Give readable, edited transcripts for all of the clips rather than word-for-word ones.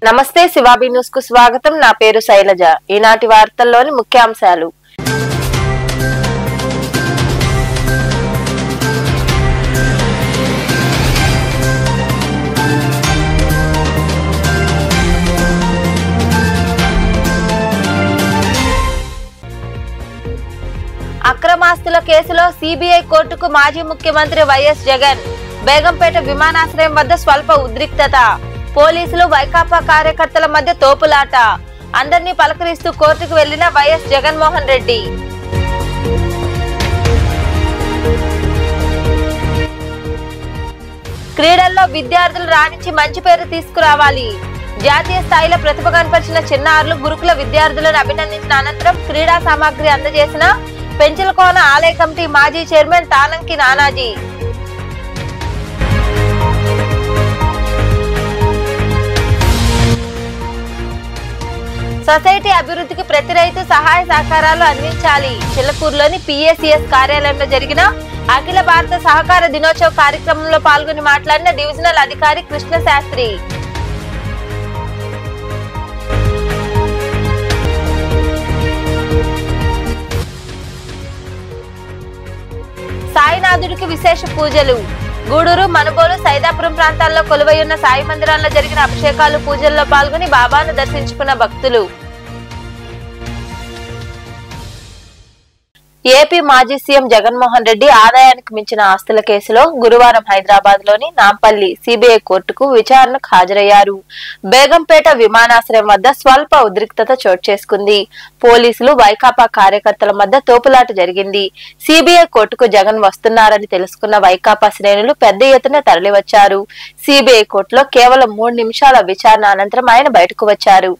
నమస్తే శివాబి న్యూస్ కు స్వాగతం. నా పేరు శైలజ. ఈనాటి వార్తల్లోని ముఖ్యాంశాలు. అక్రమాస్తుల కేసులో సిబిఐ కోర్టుకు మాజీ ముఖ్యమంత్రి వైఎస్ జగన్. బేగంపేట విమానాశ్రయం వద్ద స్వల్ప ఉద్రిక్తత. పోలీసులు వైకాపా కార్యకర్తల మధ్య తోపులాట. అందరినీ పలకరిస్తూ కోర్టుకు వెళ్లిన వైఎస్ జగన్మోహన్ రెడ్డి. క్రీడల్లో విద్యార్థులు రాణించి మంచి పేరు తీసుకురావాలి. జాతీయ స్థాయిలో ప్రతిభ కనపరిచిన చిన్నారులు గురుకుల విద్యార్థులను అభినందించిన అనంతరం క్రీడా సామాగ్రి అందజేసిన పెంచలకోన ఆలయ కమిటీ మాజీ చైర్మన్ తానంకి నానాజీ. సొసైటీ అభివృద్ధికి ప్రతి రైతు సహాయ సహకారాలు అందించాలి. చిల్లకూరులోని పిఎసిఎస్ కార్యాలయంలో జరిగిన అఖిల భారత సహకార దినోత్సవ కార్యక్రమంలో పాల్గొని మాట్లాడిన డివిజనల్ అధికారి కృష్ణ శాస్త్రి. సాయినాథుడికి విశేష పూజలు. గూడూరు, మనుబోలు, సైదాపురం ప్రాంతాల్లో కొలువై ఉన్న సాయి మందిరాల్లో జరిగిన అభిషేకాలు, పూజల్లో పాల్గొని బాబాను దర్శించుకున్న భక్తులు. ఏపీ మాజీ సీఎం జగన్మోహన్ రెడ్డి ఆదాయానికి మించిన ఆస్తుల కేసులో గురువారం హైదరాబాద్ లోని నాంపల్లి సిబిఐ కోర్టుకు విచారణకు హాజరయ్యారు. బేగంపేట విమానాశ్రయం వద్ద స్వల్ప ఉద్రిక్తత చోటు చేసుకుంది. పోలీసులు వైకాపా కార్యకర్తల మధ్య తోపులాట జరిగింది. సిబిఐ కోర్టుకు జగన్ వస్తున్నారని తెలుసుకున్న వైకాపా శ్రేణులు పెద్ద ఎత్తున తరలివచ్చారు. సిబిఐ కోర్టులో కేవలం 3 నిమిషాల విచారణ అనంతరం ఆయన బయటకు వచ్చారు.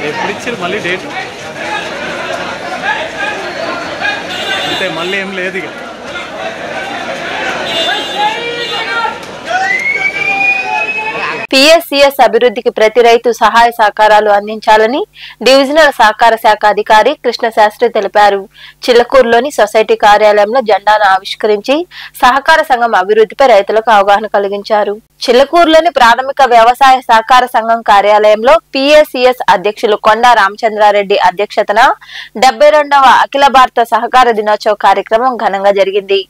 ఎప్పుడు ఇచ్చారు మళ్ళీ డేట్ అంటే మళ్ళీ ఏం లేదు ఇక. పిఎస్సిఎస్ అభివృద్ధికి ప్రతి రైతు సహాయ సహకారాలు అందించాలని డివిజనల్ సహకార శాఖ అధికారి కృష్ణ శాస్త్రి తెలిపారు. చిల్లకూరులోని సొసైటీ కార్యాలయంలో జెండాను ఆవిష్కరించి సహకార సంఘం అభివృద్ధిపై రైతులకు అవగాహన కలిగించారు. చిల్లకూరులోని ప్రాథమిక వ్యవసాయ సహకార సంఘం కార్యాలయంలో పిఎస్సిఎస్ అధ్యక్షులు కొండా రామచంద్రారెడ్డి అధ్యక్షతన 72వ అఖిల భారత సహకార దినోత్సవ కార్యక్రమం ఘనంగా జరిగింది.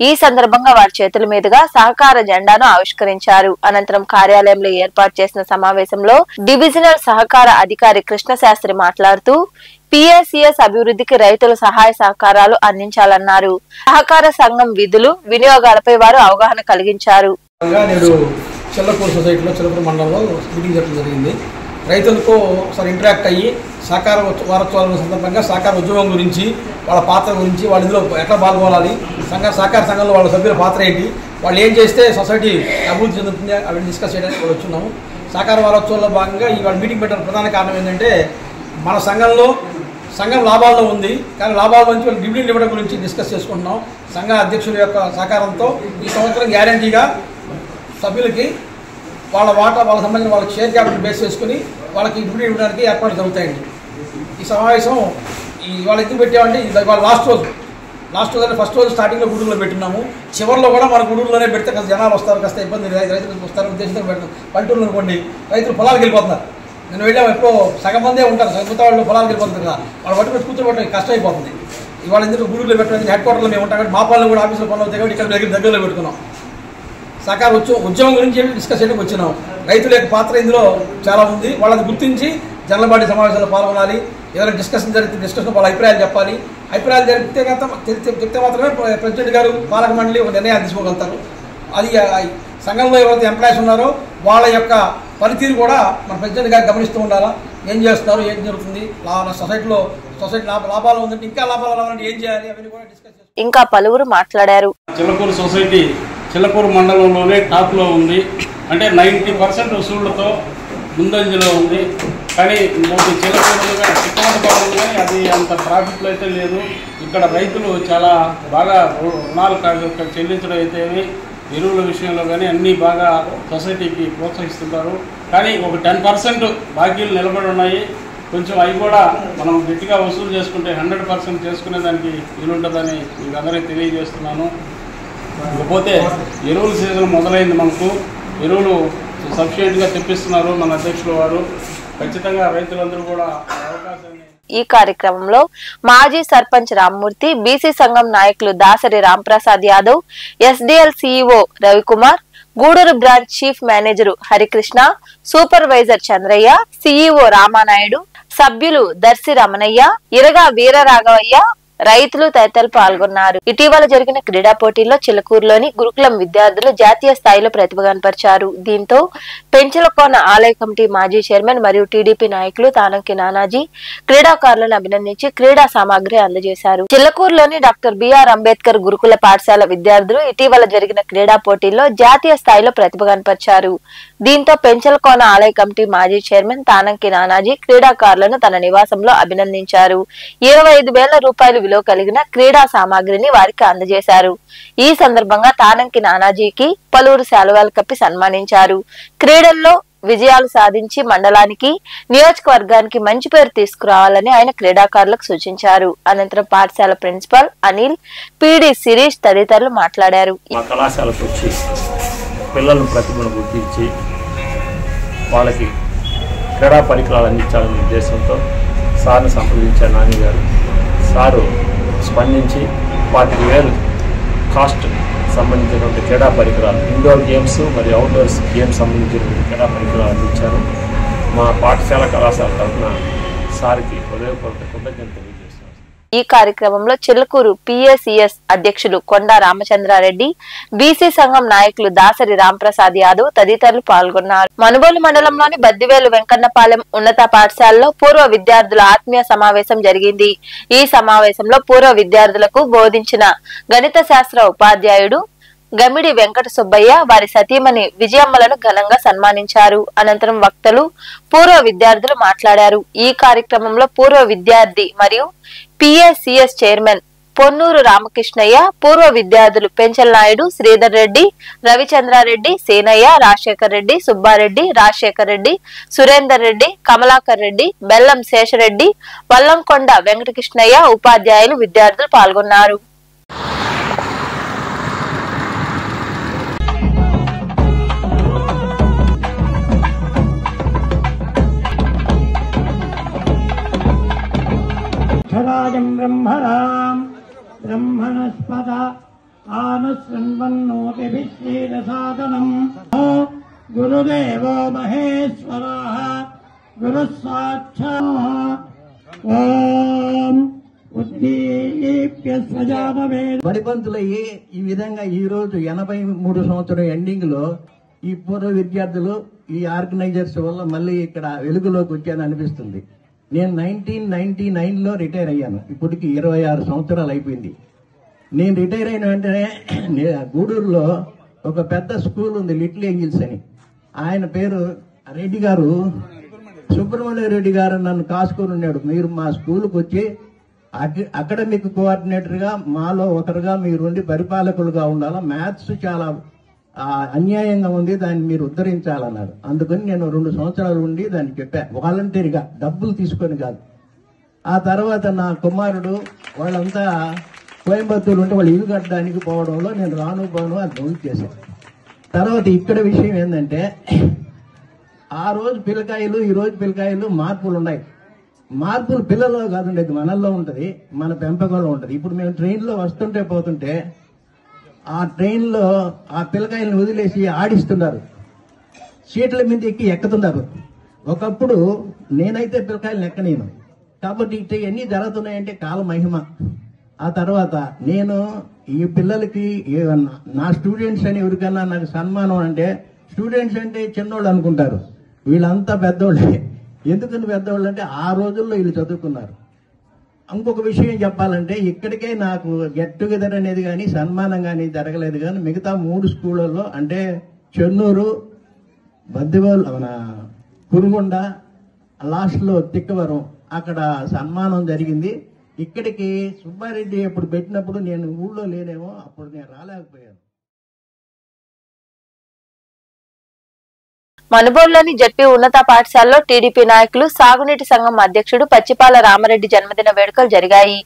ఈ సందర్భంగా వారి చేతుల మీదుగా సహకార జెండాను ఆవిష్కరించారు. అనంతరం కార్యాలయంలో ఏర్పాటు చేసిన చేసిన సమావేశంలో డివిజనల్ సహకార అధికారి కృష్ణశాస్త్రి మాట్లాడుతూ PACS అభివృద్ధికి రైతులు సహాయ సహకారాలు అందించాలన్నారు. సహకార సంఘం విధులు వినియోగాలపై వారు అవగాహన కలిగించారు. చిల్లకూరు సొసైటీలో చిల్లకూరు మండలంలో మీటింగ్ జరగడం జరిగింది. రైతులతో ఒకసారి ఇంటరాక్ట్ అయ్యి సహకార వారోత్సవాల సందర్భంగా సహకార ఉద్యోగం గురించి, వాళ్ళ పాత్ర గురించి, వాళ్ళ ఇందులో ఎట్లా పాల్గొనాలి, సహకార సంఘంలో వాళ్ళ సభ్యుల పాత్ర ఏంటి, వాళ్ళు ఏం చేస్తే సొసైటీ అభివృద్ధి చెందుతుంది, అవి డిస్కస్ చేయడానికి కూడా వచ్చున్నాము. సహకార వారోత్సవాల్లో భాగంగా ఇవాళ మీటింగ్ పెట్టడం ప్రధాన కారణం ఏంటంటే మన సంఘం లాభాల్లో ఉంది, కానీ లాభాల నుంచి వాళ్ళు డివిడెండ్ ఇవ్వడం గురించి డిస్కస్ చేసుకుంటున్నాం. సంఘ అధ్యక్షుల యొక్క సహకారంతో ఈ సంవత్సరం గ్యారంటీగా సభ్యులకి వాళ్ళ సంబంధించిన వాళ్ళకి షేర్ క్యాపిటల్ బేస్ చేసుకుని వాళ్ళకి డివిడెండ్ ఇవ్వడానికి ఏర్పాట్లు జరుగుతాయండి. ఈ సమావేశం వాళ్ళ ఎందుకు పెట్టామంటే వాళ్ళ లాస్ట్ రోజు అంటే ఫస్ట్ రోజు స్టార్టింగ్లో గూడూరులో పెట్టున్నాము. చివరిలో కూడా మన గూడూరులోనే పెడితే కాస్త జనాలు వస్తారు, కాస్త ఇబ్బంది రైతులకు వస్తారు ఉద్దేశంతో పెడతాం. పల్లెటూరులో అనుకోండి రైతులు పొలాలకు వెళ్ళిపోతున్నారు. నేను వెళ్ళాము, ఎప్పుడో సగం మందే ఉంటారు, సగం వాళ్ళు పొలాలకు వెళ్ళిపోతుంది కదా, వాళ్ళు పట్టుకుని కూర్చోబెట్టడం కష్టం అయిపోతుంది. ఇవాళ ఎందుకు గూడూరులో పెట్టడానికి హెడ్ క్వార్టర్లో మేము ఉంటాం కాబట్టి మా పనులు కూడా ఆఫీసులో పనులు అవుతాయి కాబట్టి ఇక్కడ దగ్గరలో పెట్టుకున్నాం. సహకార ఉద్యమం గురించి డిస్కస్ చేయడానికి వచ్చినాం. రైతుల యొక్క పాత్ర ఇందులో చాలా ఉంది. వాళ్ళని గుర్తించి జనరల్ బాడీ సమావేశాల్లో పాల్గొనాలి. ఏదైనా డిస్కషన్ జరిగితే డిస్కషన్ వాళ్ళ అభిప్రాయాలు చెప్పాలి. అభిప్రాయాలు చెప్తే మాత్రమే ప్రెసిడెంట్ గారు పాలక మండలి ఒక నిర్ణయాలు తీసుకోగలుగుతారు. అది సంఘంలో ఎవరైతే ఎంప్లాయీస్ ఉన్నారో వాళ్ళ యొక్క పనితీరు కూడా మన ప్రెసిడెంట్ గారు గమనిస్తూ ఉండాలా. ఏం చేస్తున్నారు, ఏం జరుగుతుంది, సొసైటీ లాభాలు ఉందంటే ఇంకా లాభాలు రావాలంటే ఏం చేయాలి, అవన్నీ కూడా డిస్కస్ చేస్తారు. ఇంకా పలువురు మాట్లాడారు. చిల్లకూరు సొసైటీ చిల్లకూరు మండలంలోనే టాప్లో ఉంది. అంటే 90% వసూళ్లతో ముందంజలో ఉంది. కానీ చిల్లకూరుగా చిక్కమంటపాలెం కానీ అది అంత ట్రాఫిక్లో అయితే లేదు. ఇక్కడ రైతులు చాలా బాగా రుణాలు చెల్లించడం అయితే ఎరువుల విషయంలో కానీ అన్నీ బాగా సొసైటీకి ప్రోత్సహిస్తుంటారు. కానీ ఒక 10% బాకీలు నిలబడి ఉన్నాయి. కొంచెం అవి కూడా మనం గట్టిగా వసూలు చేసుకుంటే 100% చేసుకునే దానికి వీలుంటుందని మీకు అందరికీ తెలియజేస్తున్నాను. ఇకపోతే ఎరువుల సీజన్ మొదలైంది. మనకు ఎరువులు సఫిషియెంట్గా తెప్పిస్తున్నారు మన అధ్యక్షుల వారు. ఖచ్చితంగా రైతులందరూ కూడా అవకాశాన్ని. ఈ కార్యక్రమంలో మాజీ సర్పంచ్ రామ్మూర్తి, బీసీ సంఘం నాయకులు Dasari Ramprasad Yadav, SDL CEO Ravikumar, Gudur branch chief manager Harikrishna, supervisor Chandraiah, CEO Ramanaidu, సభ్యులు దర్శి రమణయ్య, ఇరగా వీరరాఘవయ్య, రైతులు తదితరులు పాల్గొన్నారు. ఇటీవల జరిగిన క్రీడా పోటీల్లో చిలకూరులోని గురుకులం విద్యార్థులు జాతీయ స్థాయిలో ప్రతిభ కనపరిచారు. దీంతో పెంచలకోన ఆలయ కమిటీ మాజీ చైర్మన్ మరియు టీడీపీ నాయకులు తానంకి నానాజీ క్రీడాకారులను అభినందించి క్రీడా సామాగ్రి అందజేశారు. చిల్లకూరులోని డాక్టర్ BR అంబేద్కర్ గురుకుల పాఠశాల విద్యార్థులు ఇటీవల జరిగిన క్రీడా పోటీల్లో జాతీయ స్థాయిలో ప్రతిభ కనపరిచారు. దీంతో పెంచలకోన ఆలయ కమిటీ మాజీ చైర్మన్ తానంకి నానాజీ క్రీడాకారులను తన నివాసంలో అభినందించారు. 25,000 రూపాయలు విలువ కలిగిన క్రీడా సామాగ్రిని వారికి అందజేశారు. ఈ సందర్భంగా తానంకి నానాజీకి పలువురు శాలువాలు కప్పి సన్మానించారు. క్రీడల్లో విజయాలు సాధించి మండలానికి, నియోజకవర్గానికి మంచి పేరు తీసుకురావాలని ఆయన క్రీడాకారులకు సూచించారు. అనంతరం పాఠశాల ప్రిన్సిపాల్ అనిల్, PD శిరీష్ తదితరులు మాట్లాడారు. పిల్లలను ప్రతిభను గుర్తించి వాళ్ళకి క్రీడా పరికరాలు అందించాలనే ఉద్దేశంతో సార్ను సంప్రదించారు నాని గారు. సారు స్పందించి 25,000 కాస్ట్ సంబంధించినటువంటి క్రీడా పరికరాలు, ఇండోర్ గేమ్స్ మరియు అవుట్డోర్స్ గేమ్స్ సంబంధించినటువంటి క్రీడా పరికరాలు అందించారు. మా పాఠశాల కళాశాల తరఫున సార్కి హృదయపూర్వక కృతజ్ఞతలు తెలియజేస్తున్నాను. ఈ కార్యక్రమంలో చిల్లకూరు PACS అధ్యక్షులు కొండా రామచంద్రారెడ్డి, బీసీ సంఘం నాయకులు దాసరి రాంప్రసాద్ యాదవ్ తదితరులు పాల్గొన్నారు. మనుబోలు మండలంలోని బద్దివేలు వెంకన్నపాలెం ఉన్నత పాఠశాలలో పూర్వ విద్యార్థుల ఆత్మీయ సమావేశం జరిగింది. ఈ సమావేశంలో పూర్వ విద్యార్థులకు బోధించిన గణిత శాస్త్ర ఉపాధ్యాయుడు గమిడి వెంకట సుబ్బయ్య, వారి సతీమణి విజయమ్మలను ఘనంగా సన్మానించారు. అనంతరం వక్తలు, పూర్వ విద్యార్థులు మాట్లాడారు. ఈ కార్యక్రమంలో పూర్వ విద్యార్థి మరియు PACS చైర్మన్ పొన్నూరు రామకృష్ణయ్య, పూర్వ విద్యార్థులు పెంచల్ నాయుడు, శ్రీధర్ రెడ్డి, రవిచంద్రారెడ్డి, సేనయ్య, రాజశేఖర్ రెడ్డి, సుబ్బారెడ్డి, రాజశేఖర్ రెడ్డి, సురేందర్ రెడ్డి, కమలాకర్ రెడ్డి, బెల్లం శేషరెడ్డి, వల్లంకొండ వెంకటకృష్ణయ్య, ఉపాధ్యాయులు, విద్యార్థులు పాల్గొన్నారు. ब्रह्मणस्पद आनुशृण्वन्नोतिभिश्चेदसादनम् గురుదేవో మహేశ్వరః గురుః సాక్షాత్ ఓం బడిపంతులయ్యి ఈ విధంగా ఈ రోజు 83 సంవత్సరం ఎండింగ్ లో ఈ పూర్వ విద్యార్థులు ఈ ఆర్గనైజర్స్ వల్ల మళ్ళీ ఇక్కడ వెలుగులోకి వచ్చాను అనిపిస్తుంది. నేను 1999లో రిటైర్ అయ్యాను. ఇప్పటికి 26 సంవత్సరాలు అయిపోయింది. నేను రిటైర్ అయిన వెంటనే గూడూరులో ఒక పెద్ద స్కూల్ ఉంది, లిటిల్ ఏంజిల్స్ అని. ఆయన పేరు రెడ్డి గారు, సుబ్రహ్మణ్య రెడ్డి గారు నన్ను కాసుకొని ఉన్నాడు. మీరు మా స్కూల్కి వచ్చి అకాడమిక్ కోఆర్డినేటర్ గా మాలో ఒకరుగా మీరుండి పరిపాలకులుగా ఉండాలా, మ్యాథ్స్ చాలా అన్యాయంగా ఉంది, దాన్ని మీరు ఉద్ధరించాలన్నారు. అందుకని నేను 2 సంవత్సరాలు ఉండి దాన్ని చెప్పా, వాలంటీర్గా, డబ్బులు తీసుకొని కాదు. ఆ తర్వాత నా కుమారుడు వాళ్ళంతా కోయంబత్తూరు ఉంటే వాళ్ళు ఇల్లు కట్టడానికి పోవడంలో నేను రాను అది నోట్ చేశాను. తర్వాత ఇక్కడ విషయం ఏంటంటే, ఆ రోజు పిల్లకాయలు ఈ రోజు పిల్లకాయలు మార్పులు ఉన్నాయి. మార్పులు పిల్లల్లో కాదుండేది, మనల్లో ఉంటుంది, మన పెంపకంలో ఉంటుంది. ఇప్పుడు మేము ట్రైన్లో వస్తుంటే పోతుంటే ఆ ట్రైన్లో ఆ పిల్లకాయలను వదిలేసి ఆడిస్తున్నారు, సీట్ల మీద ఎక్కుతున్నారు. ఒకప్పుడు నేనైతే పిల్లకాయలను ఎక్కనేను. కాబట్టి ఇట్లా ఎన్ని జరుగుతున్నాయంటే కాల మహిమ. ఆ తర్వాత నేను ఈ పిల్లలకి నా స్టూడెంట్స్ అని ఎవరికన్నా నాకు సన్మానం అంటే, స్టూడెంట్స్ అంటే చిన్నోళ్ళు అనుకుంటారు, వీళ్ళంతా పెద్దోళ్ళే. ఎందుకని పెద్దవాళ్ళు అంటే ఆ రోజుల్లో వీళ్ళు చదువుకున్నారు. ఇంకొక విషయం చెప్పాలంటే, ఇక్కడికే నాకు గెట్ టుగెదర్ అనేది కానీ సన్మానం కానీ జరగలేదు. కానీ మిగతా 3 స్కూళ్ళల్లో అంటే చెన్నూరు, బద్దివోలు, మన కురుగొండ, లాస్ట్లో తిక్కవరం, అక్కడ సన్మానం జరిగింది. ఇక్కడికి సుబ్బారెడ్డి ఎప్పుడు పెట్టినప్పుడు నేను ఊళ్ళో లేనేమో, అప్పుడు నేను రాలేకపోయాను. మనుబోలులోని జడ్పీ ఉన్నత పాఠశాలలో టీడీపీ నాయకులు, సాగునీటి సంఘం అధ్యక్షుడు పచ్చిపాల రామరెడ్డి జన్మదిన వేడుకలు జరిగాయి.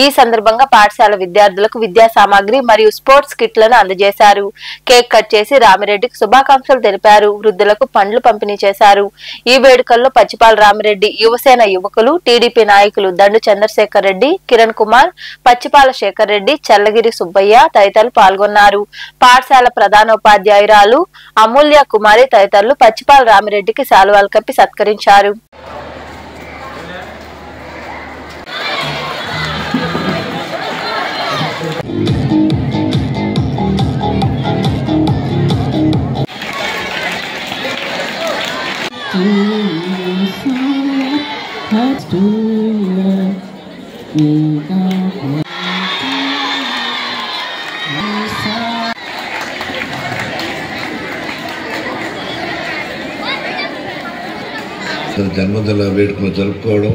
ఈ సందర్భంగా పాఠశాల విద్యార్థులకు విద్యా సామాగ్రి మరియు స్పోర్ట్స్ కిట్లను అందజేశారు. కేక్ కట్ చేసి రామిరెడ్డికి శుభాకాంక్షలు తెలిపారు. వృద్ధులకు పండ్లు పంపిణీ చేశారు. ఈ వేడుకల్లో పచ్చిపాల రామిరెడ్డి యువసేన యువకులు, టీడీపీ నాయకులు దండు చంద్రశేఖర్ రెడ్డి, కిరణ్ కుమార్, పచ్చిపాల శేఖర్ రెడ్డి, చల్లగిరి సుబ్బయ్య తదితరులు పాల్గొన్నారు. పాఠశాల ప్రధానోపాధ్యాయురాలు అమూల్య కుమారి తదితరులు పచ్చిపాల రామిరెడ్డికి శాలువాలు కప్పి సత్కరించారు. జన్మదిన వేడుకలు జరుపుకోవడం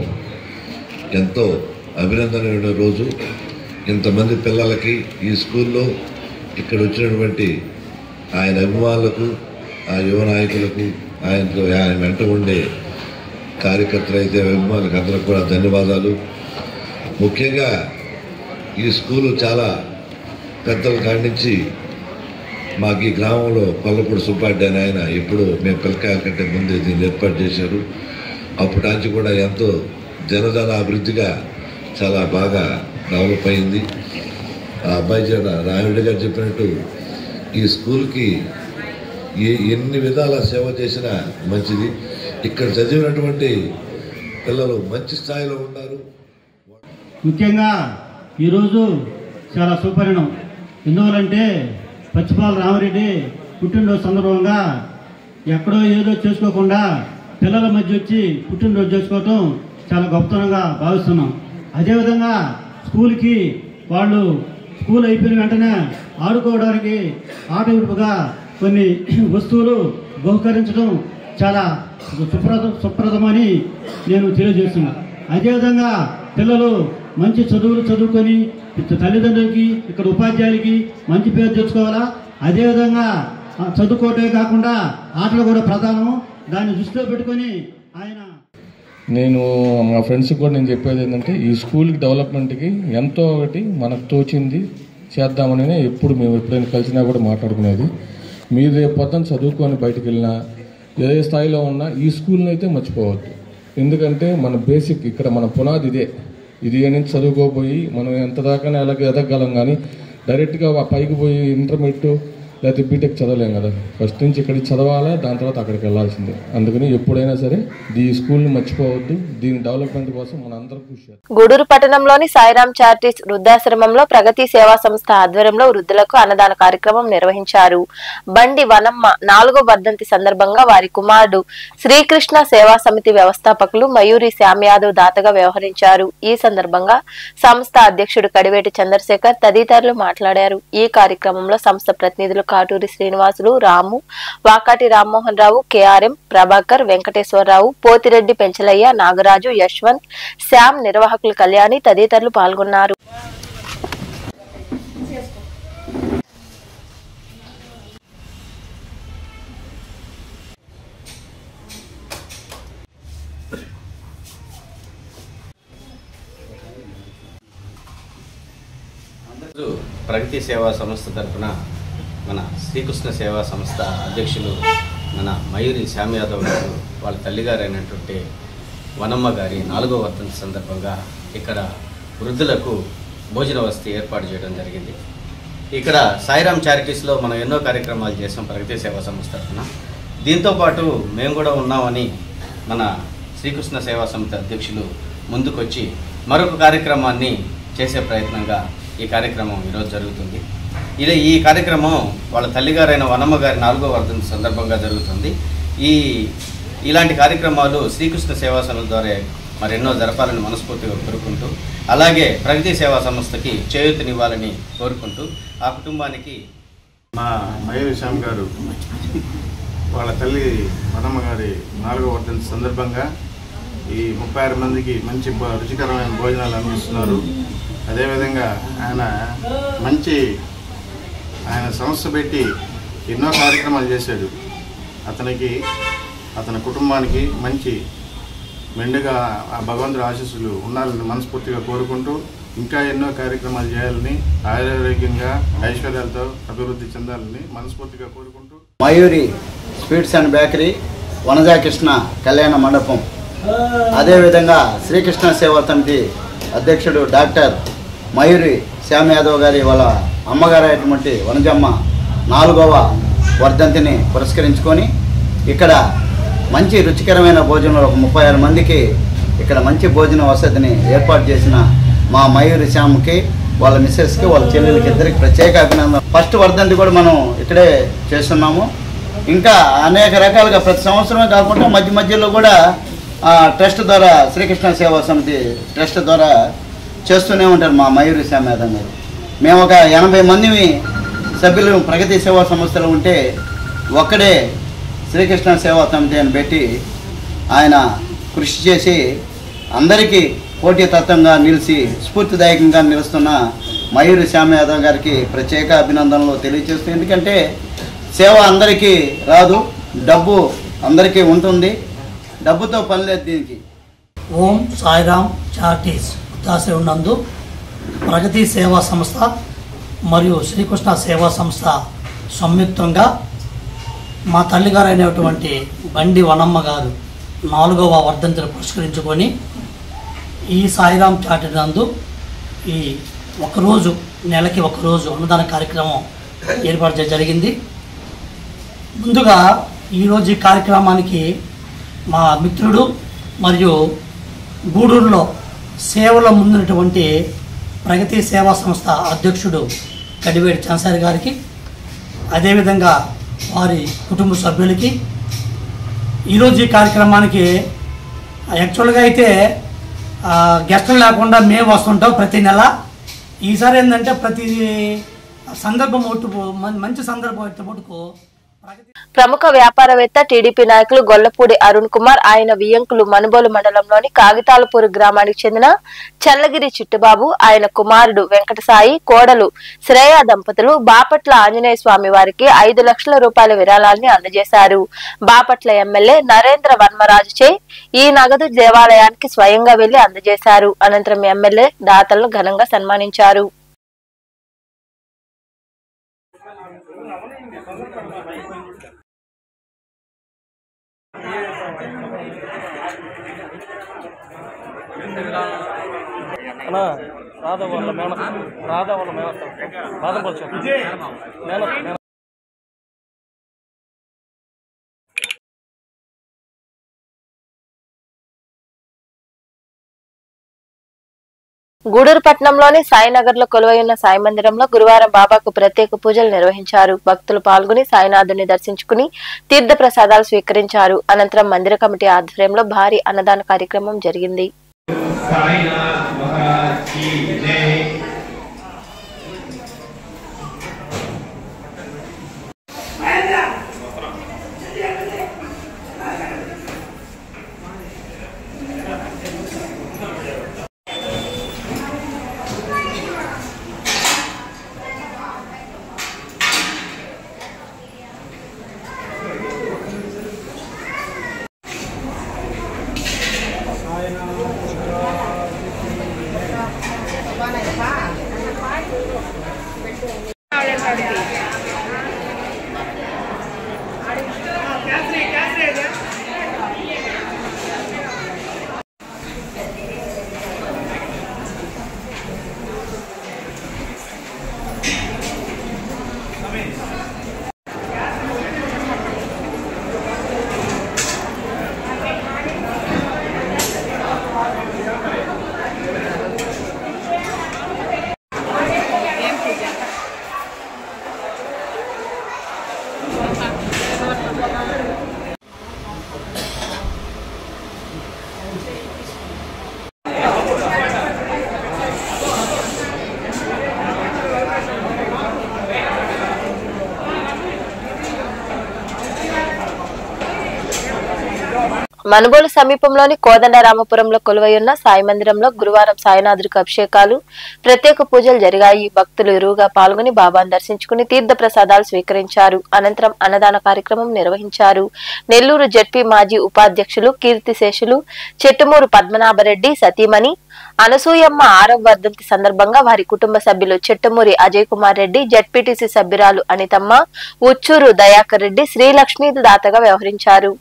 ఎంతో అభినందనీయమైన రోజు. ఇంతమంది పిల్లలకి ఈ స్కూల్లో ఇక్కడ వచ్చినటువంటి ఆయన అభిమానులకు, ఆ యువ నాయకులకు, ఆయన వెంట ఉండే కార్యకర్తలు అయితే అభిమానులకు అందరికి కూడా ధన్యవాదాలు. ముఖ్యంగా ఈ స్కూలు చాలా పెద్దలు కాడించి మాకు ఈ గ్రామంలో కొల్లపూడి సుబ్బారెడ్డి అని ఆయన ఎప్పుడు మేము పిల్లకాయల కంటే ముందే దీన్ని ఏర్పాటు చేశారు. అప్పటి నుంచి కూడా ఎంతో జనధన అభివృద్ధిగా చాలా బాగా డెవలప్ అయింది. ఆ అబ్బాయి రామిరెడ్డి గారు చెప్పినట్టు ఈ స్కూల్కి ఎన్ని విధాల సేవ చేసినా మంచిది. ఇక్కడ చదివినటువంటి పిల్లలు మంచి స్థాయిలో ఉన్నారు. ముఖ్యంగా ఈరోజు చాలా సుపరిణం. ఎందువలంటే పచ్చిపాల రామిరెడ్డి పుట్టినరోజు సందర్భంగా ఎక్కడో ఏదో చేసుకోకుండా పిల్లల మధ్య వచ్చి పుట్టినరోజు చేసుకోవటం చాలా గొప్పతనంగా భావిస్తున్నాం. అదేవిధంగా స్కూల్కి వాళ్ళు స్కూల్ అయిపోయిన వెంటనే ఆడుకోవడానికి ఆట విడుపుగా కొన్ని వస్తువులు బహుకరించడం చాలా సుప్రదమని నేను తెలియజేస్తున్నాను. అదేవిధంగా పిల్లలు మంచి చదువులు చదువుకొని తల్లిదండ్రులకి, ఇక్కడ ఉపాధ్యాయులకి మంచి పేరు తెచ్చుకోవాలా. అదేవిధంగా చదువుకోవటమే కాకుండా ఆటలు కూడా ప్రధానము. దాన్ని దృష్టిలో పెట్టుకొని నేను మా ఫ్రెండ్స్కి కూడా నేను చెప్పేది ఏంటంటే, ఈ స్కూల్కి డెవలప్మెంట్కి ఎంతో ఒకటి మనకు తోచింది చేద్దామని ఎప్పుడు మేము ఎప్పుడైనా కలిసినా కూడా మాట్లాడుకునేది. మీరు రేపు పొద్దున చదువుకొని బయటకు వెళ్ళినా ఏ స్థాయిలో ఉన్నా ఈ స్కూల్ని అయితే మర్చిపోవద్దు. ఎందుకంటే మన బేసిక్ ఇక్కడ మన పునాది ఇదే. ఇది అనేది చదువుకోపోయి మనం ఎంత దాకా ఎదగలం. కానీ డైరెక్ట్గా పైకి పోయి ఇంటర్మీడియట్ లేకపోతే బీటెక్ చదవలేం కదా. ఫస్ట్ నుంచి ఇక్కడికి చదవాలా, దాని తర్వాత అక్కడికి వెళ్ళాల్సిందే. అందుకని ఎప్పుడైనా సరే ఈ స్కూల్ని మర్చిపోవద్దు. దీని డెవలప్మెంట్ కోసం మన అందరం కృషి చేయాలి. గూడూరు పట్టణంలోని సాయిరాం చారిటీస్ వృద్ధాశ్రమంలో ప్రగతి సేవా సంస్థ ఆధ్వర్యంలో వృద్ధులకు అన్నదాన కార్యక్రమం నిర్వహించారు. బండి వనమ్మ 4వ వర్ధంతి సందర్భంగా వారి కుమారుడు శ్రీకృష్ణ సేవా సమితి వ్యవస్థాపకులు మయూరి శ్యామ్ యాదవ్ దాతగా వ్యవహరించారు. ఈ సందర్భంగా సంస్థ అధ్యక్షుడు కడివేటి చంద్రశేఖర్ తదితరులు మాట్లాడారు. ఈ కార్యక్రమంలో సంస్థ ప్రతినిధులు కాటూరి శ్రీనివాసులు, రాము, వాకాటి రామ్మోహన్ రావు, కేఆర్ఎం, ప్రభాకర్, వెంకటేశ్వరరావు, పోతిరెడ్డి పెంచలయ్య, నాగరాజు, యశ్వంత్, శ్యామ్, నిర్వాహకులు కళ్యాణి తదితరులు పాల్గొన్నారు. ప్రగతి సేవా సంస్థ తరఫున మన శ్రీకృష్ణ సేవా సంస్థ అధ్యక్షులు మన మయూరి శ్యామ్ యాదవ్ గారు వాళ్ళ తల్లిగారైనటువంటి వనమ్మ గారి 4వ వర్ధంతి సందర్భంగా ఇక్కడ వృద్ధులకు భోజన వసతి ఏర్పాటు చేయడం జరిగింది. ఇక్కడ సాయిరాం చారిటీస్లో మనం ఎన్నో కార్యక్రమాలు చేసాం ప్రగతి సేవా సంస్థ తరఫున. దీంతోపాటు మేము కూడా ఉన్నామని మన శ్రీకృష్ణ సేవా సంస్థ అధ్యక్షులు ముందుకొచ్చి మరొక కార్యక్రమాన్ని చేసే ప్రయత్నంగా ఈ కార్యక్రమం ఈరోజు జరుగుతుంది. ఈ కార్యక్రమం వాళ్ళ తల్లిగారైన వనమ్మ గారి 4వ వర్ధంతి సందర్భంగా జరుగుతుంది. ఇలాంటి కార్యక్రమాలు శ్రీకృష్ణ సేవా సంస్థ ద్వారా మరెన్నో జరపాలని మనస్ఫూర్తిగా కోరుకుంటూ, అలాగే ప్రగతి సేవా సంస్థకి చేయూతనివ్వాలని కోరుకుంటూ ఆ కుటుంబానికి మా మయూరి శ్యామ్ గారు వాళ్ళ తల్లి వనమ్మ గారి 4వ వర్ధంతి సందర్భంగా ఈ 36 మందికి మంచి రుచికరమైన భోజనాలు అందిస్తున్నారు. అదేవిధంగా ఆయన సంస్థ పెట్టి ఎన్నో కార్యక్రమాలు చేశాడు. అతని కుటుంబానికి మంచి మెండుగా ఆ భగవంతుడి ఆశీస్సులు ఉండాలని మనస్ఫూర్తిగా కోరుకుంటూ, ఇంకా ఎన్నో కార్యక్రమాలు చేయాలని, ఆరోగ్యంగా ఐశ్వర్యాలతో అభివృద్ధి చెందాలని మనస్ఫూర్తిగా కోరుకుంటూ మయూరి స్వీట్స్ అండ్ బేకరీ, వనజాకృష్ణ కళ్యాణ మండపం, అదేవిధంగా శ్రీకృష్ణ సేవా సమితి అధ్యక్షుడు డాక్టర్ మయూరి శ్యామ్ యాదవ్ గారి వాళ్ళ అమ్మగారు అయినటువంటి వనజమ్మ 4వ వర్ధంతిని పురస్కరించుకొని ఇక్కడ మంచి రుచికరమైన భోజనంలో ఒక 36 మందికి ఇక్కడ మంచి భోజన వసతిని ఏర్పాటు చేసిన మా మయూరి శ్యామ్కి, వాళ్ళ మిస్సెస్కి, వాళ్ళ చెల్లెలకి ఇద్దరికి ప్రత్యేక అభినందన. ఫస్ట్ వర్ధంతి కూడా మనం ఇక్కడే చేస్తున్నాము. ఇంకా అనేక రకాలుగా ప్రతి సంవత్సరమే కాకుండా మధ్యలో కూడా ట్రస్ట్ ద్వారా శ్రీకృష్ణ సేవా సమితి ట్రస్ట్ ద్వారా చేస్తూనే ఉంటారు మా మయూరి శ్యామ్ యాదవ్ గారు. మేము ఒక 80 మంది సభ్యులు ప్రగతి సేవా సంస్థలో ఉంటే ఒక్కడే శ్రీకృష్ణ సేవా సమితి అని పెట్టి ఆయన కృషి చేసి అందరికీ పోటీతత్వంగా నిలిచి స్ఫూర్తిదాయకంగా నిలుస్తున్న మయూరి శ్యామ్ యాదవ్ గారికి ప్రత్యేక అభినందనలు తెలియజేస్తూ, ఎందుకంటే సేవ అందరికీ రాదు, డబ్బు అందరికీ ఉంటుంది, డబ్బుతో పని లేదు దీనికి. ఓం సాయిరాం చారిటీస్ వృద్ధాశ్రమం నందు ప్రగతి సేవా సంస్థ మరియు శ్రీకృష్ణ సేవా సంస్థ సంయుక్తంగా మా తల్లిగారు అయినటువంటి బండి వనమ్మ గారు 4వ వర్ధంతిని పురస్కరించుకొని ఈ సాయిరాం చారిటీ నందు ఈ ఒకరోజు నెలకి ఒకరోజు అన్నదాన కార్యక్రమం ఏర్పాటు జరిగింది. ముందుగా ఈరోజు ఈ కార్యక్రమానికి మా మిత్రుడు మరియు గూడూరులో సేవలో ముందున్నటువంటి ప్రగతి సేవా సంస్థ అధ్యక్షుడు కడివేటి చంద్రశేఖర్ గారికి, అదేవిధంగా వారి కుటుంబ సభ్యులకి ఈరోజు ఈ కార్యక్రమానికి యాక్చువల్గా అయితే గెస్టులు లేకుండా మేము వస్తుంటాం ప్రతి నెల. ఈసారి ఏంటంటే ప్రతి సందర్భం మంచి సందర్భం అయితే మటుకు ప్రముఖ వ్యాపారవేత్త టీడీపీ నాయకులు గొల్లపూడి అరుణ్ కుమార్, ఆయన వియ్యంకులు మనుబోలు మండలంలోని కాగితాలపూరు గ్రామానికి చెందిన చల్లగిరి చిట్టుబాబు, ఆయన కుమారుడు వెంకటసాయి, కోడలు శ్రేయ దంపతులు బాపట్ల ఆంజనేయ స్వామి వారికి 5 లక్షల రూపాయల విరాళాన్ని అందజేశారు. బాపట్ల ఎమ్మెల్యే నరేంద్ర వర్మరాజుచే ఈ నగదు దేవాలయానికి స్వయంగా వెళ్లి అందజేశారు. అనంతరం ఎమ్మెల్యే దాతలను ఘనంగా సన్మానించారు. రాధా వాళ్ళ మేనత్త బాదం పలుచు గూడూరు పట్టణంలోని సాయినగర్ లో కొలువైన సాయి మందిరంలో గురువారం బాబాకు ప్రత్యేక పూజలు నిర్వహించారు. భక్తులు పాల్గొని సాయినాథుని దర్శించుకుని తీర్థ ప్రసాదాలు స్వీకరించారు. అనంతరం మందిర కమిటీ ఆధ్వర్యంలో భారీ అన్నదాన కార్యక్రమం జరిగింది. మనుబోలు సమీపంలోని కోదండరామపురంలో కొలువైయున్న సాయి మందిరంలో గురువారం సాయినాథుడికి అభిషేకాలు, ప్రత్యేక పూజలు జరిగాయి. భక్తులు ఇరువుగా పాల్గొని బాబాను దర్శించుకుని తీర్థ ప్రసాదాలు స్వీకరించారు. అనంతరం అన్నదాన కార్యక్రమం నిర్వహించారు. నెల్లూరు జెడ్పీ మాజీ ఉపాధ్యక్షులు కీర్తిశేషులు చెట్టుమూరు పద్మనాభరెడ్డి సతీమణి అనసూయమ్మ 6వ వర్ధంతి సందర్భంగా వారి కుటుంబ సభ్యులు చెట్టుమూరి అజయ్ కుమార్ రెడ్డి, జెడ్పీటీసీ సభ్యురాలు అనితమ్మ, ఉచ్చూరు దయాకర్ రెడ్డి శ్రీలక్ష్మీ దాతగా వ్యవహరించారు.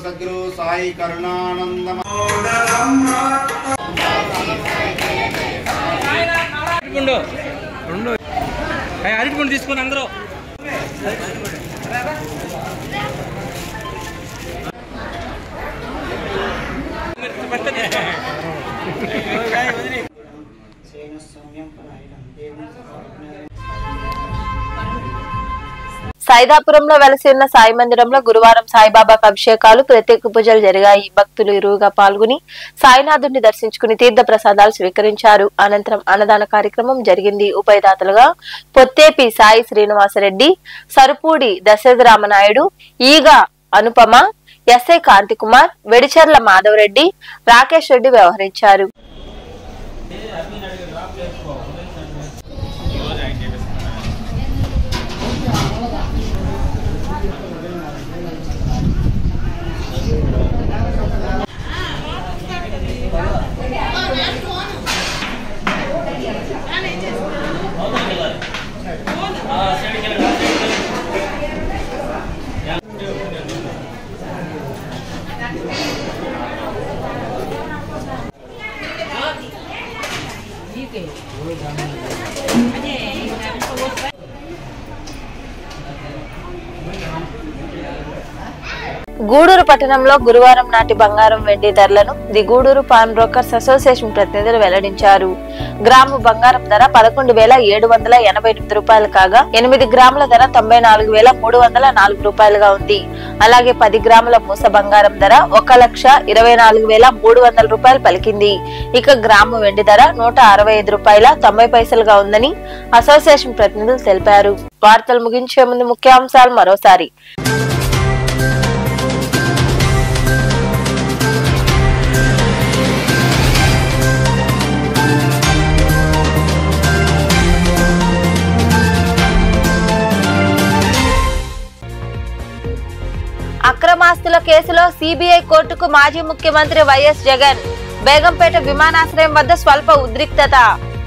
సద్గురు సాయి కరుణానంద అరటిపండు తీసుకుని అందరూ సైదాపురంలో వెలసి ఉన్న సాయి మందిరంలో గురువారం సాయిబాబాకు అభిషేకాలు, ప్రత్యేక పూజలు జరిగాయి. భక్తులు ఇరువుగా పాల్గొని సాయినాథుడిని దర్శించుకుని తీర్థ ప్రసాదాలు స్వీకరించారు. అనంతరం అన్నదాన కార్యక్రమం జరిగింది. ఉభయదాతలుగా పొత్తేపి సాయి శ్రీనివాసరెడ్డి, సరుపూడి దశరథరామనాయుడు, ఈగ అనుపమ, ఎస్ఐ కాంతికుమార్, వెడిచెర్ల మాధవరెడ్డి, రాకేష్ రెడ్డి వ్యవహరించారు. గూడూరు పట్టణంలో గురువారం నాటి బంగారం వెండి ధరలను the Gudur pawn brokers association ప్రతినిధులు వెల్లడించారు. గ్రాము బంగారం ధర 11,788 రూపాయలు కాగా 8 గ్రాముల ధర 94,304 రూపాయలుగా ఉంది. అలాగే 10 గ్రాముల మూస బంగారం ధర 1,24,300 రూపాయలు పలికింది. ఇక గ్రాము వెండి ధర 165 రూపాయల 90 పైసలుగా ఉందని అసోసియేషన్ ప్రతినిధులు తెలిపారు. వార్తలు ముగించే ముందు ముఖ్యాంశాలు మరోసారి. అక్రమాస్తుల కేసులో సిబిఐ కోర్టుకు మాజీ ముఖ్యమంత్రి వైఎస్ జగన్. బేగంపేట విమానాశ్రయం వద్ద స్వల్ప ఉద్రిక్తత.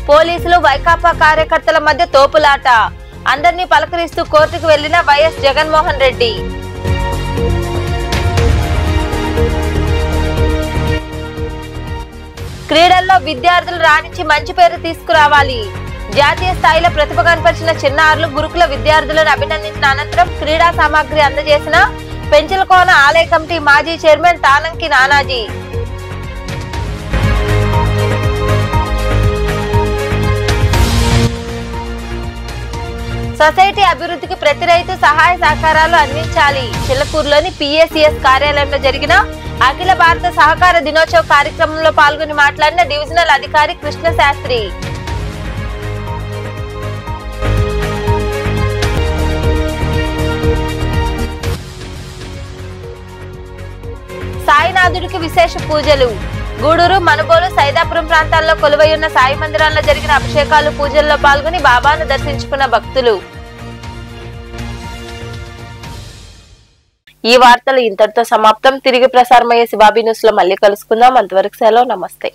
పోలీసులు వైకాపా కార్యకర్తల మధ్య తోపులాట. అందరినీ పలకరిస్తూ కోర్టుకు వెళ్లిన వైఎస్ జగన్మోహన్ రెడ్డి. క్రీడల్లో విద్యార్థులు రాణించి మంచి పేరు తీసుకురావాలి. జాతీయ స్థాయిలో ప్రతిభ కనపరిచిన చిన్నారులు గురుకుల విద్యార్థులను అభినందించిన అనంతరం క్రీడా సామాగ్రి అందజేసిన పెంచలకోన ఆలయ కమిటీ మాజీ చైర్మన్ తానంకి నానాజీ. సొసైటీ అభివృద్ధికి ప్రతి రైతు సహాయ సహకారాలు అందించాలి. చిల్లకూరులోని పిఏసిఎస్ కార్యాలయంలో జరిగిన అఖిల భారత సహకార దినోత్సవ కార్యక్రమంలో పాల్గొని మాట్లాడిన డివిజనల్ అధికారి కృష్ణ శాస్త్రి. సాయినాథుడికి విశేష పూజలు. గూడూరు, మనుబోలు, సైదాపురం ప్రాంతాల్లో కొలువైయున్న సాయి మందిరాల్లో జరిగిన అభిషేకాలు, పూజల్లో పాల్గొని బాబాను దర్శించుకున్న భక్తులు. ఈ వార్తలు ఇంతటితో సమాప్తం. తిరిగి ప్రసారమయ్యే శివాబీ న్యూస్ లో మళ్ళీ కలుసుకుందాం. అంతవరకు సెలవు. నమస్తే.